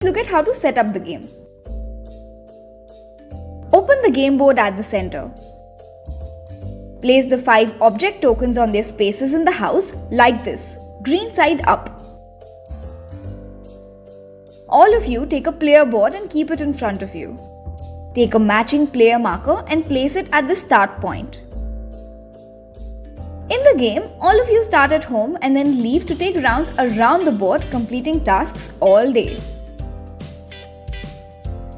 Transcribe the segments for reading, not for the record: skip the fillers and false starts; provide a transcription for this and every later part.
Look at how to set up the game. Open the game board at the center. Place the 5 object tokens on their spaces in the house like this, green side up. All of you take a player board and keep it in front of you. Take a matching player marker and place it at the start point. In the game, all of you start at home and then leave to take rounds around the board, completing tasks all day.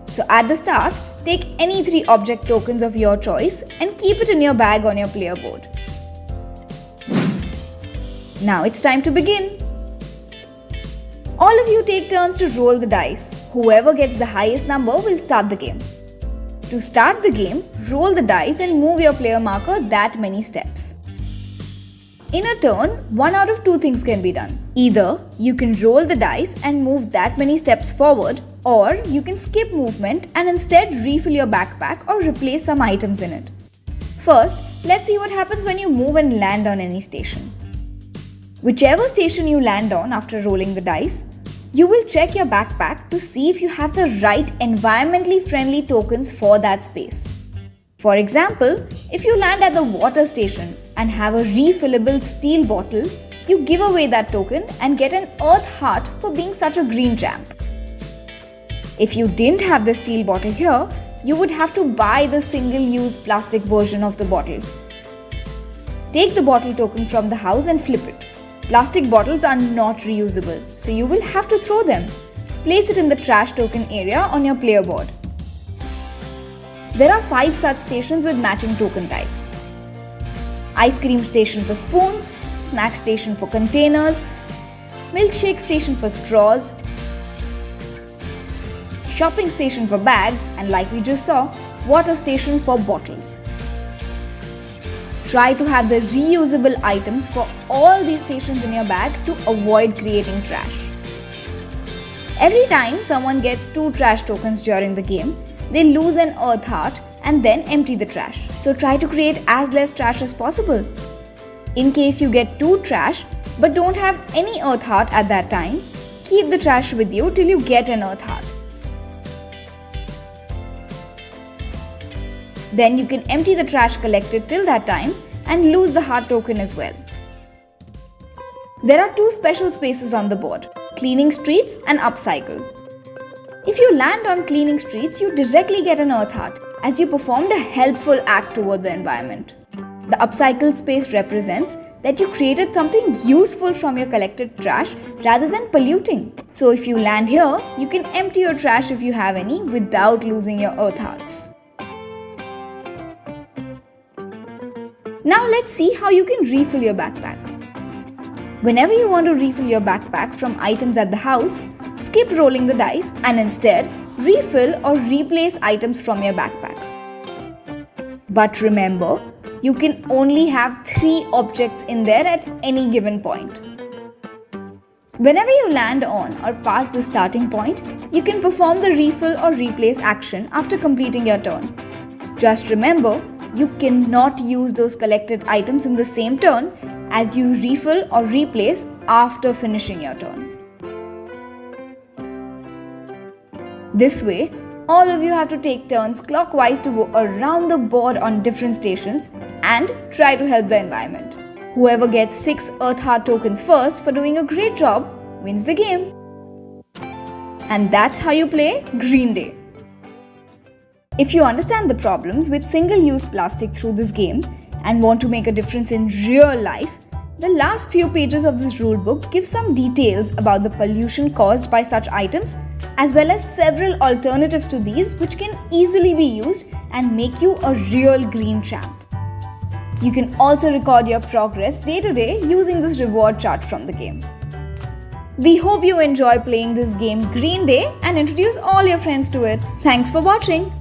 So at the start, take any 3 object tokens of your choice and keep it in your bag on your player board. Now it's time to begin. All of you take turns to roll the dice. Whoever gets the highest number will start the game. To start the game, roll the dice and move your player marker that many steps. In a turn, 1 out of 2 things can be done. Either you can roll the dice and move that many steps forward, or you can skip movement and instead refill your backpack or replace some items in it. First, let's see what happens when you move and land on any station. Whichever station you land on after rolling the dice, you will check your backpack to see if you have the right environmentally friendly tokens for that space. For example, if you land at the water station and have a refillable steel bottle, you give away that token and get an earth heart for being such a green champ. If you didn't have the steel bottle here, you would have to buy the single-use plastic version of the bottle. Take the bottle token from the house and flip it. Plastic bottles are not reusable, so you will have to throw them. Place it in the trash token area on your player board. There are 5 such stations with matching token types. Ice cream station for spoons, snack station for containers, milkshake station for straws, shopping station for bags, and like we just saw, water station for bottles. Try to have the reusable items for all these stations in your bag to avoid creating trash. Every time someone gets 2 trash tokens during the game, they lose an earth heart and then empty the trash. So try to create as less trash as possible. In case you get 2 trash but don't have any earth heart at that time, keep the trash with you till you get an earth heart. Then you can empty the trash collected till that time and lose the heart token as well. There are 2 special spaces on the board, cleaning streets and upcycle. If you land on cleaning streets, you directly get an earth heart as you performed a helpful act toward the environment. The upcycle space represents that you created something useful from your collected trash rather than polluting. So if you land here, you can empty your trash if you have any without losing your earth hearts. Now let's see how you can refill your backpack. Whenever you want to refill your backpack from items at the house, skip rolling the dice and instead refill or replace items from your backpack. But remember, you can only have 3 objects in there at any given point. Whenever you land on or pass the starting point, you can perform the refill or replace action after completing your turn. Just remember, you cannot use those collected items in the same turn as you refill or replace after finishing your turn. This way, all of you have to take turns clockwise to go around the board on different stations and try to help the environment. Whoever gets 6 Earth Heart tokens first for doing a great job wins the game. And that's how you play Green Day. If you understand the problems with single-use plastic through this game and want to make a difference in real life, the last few pages of this rulebook give some details about the pollution caused by such items, as well as several alternatives to these which can easily be used and make you a real green champ. You can also record your progress day to day using this reward chart from the game. We hope you enjoy playing this game Green Day and introduce all your friends to it. Thanks for watching.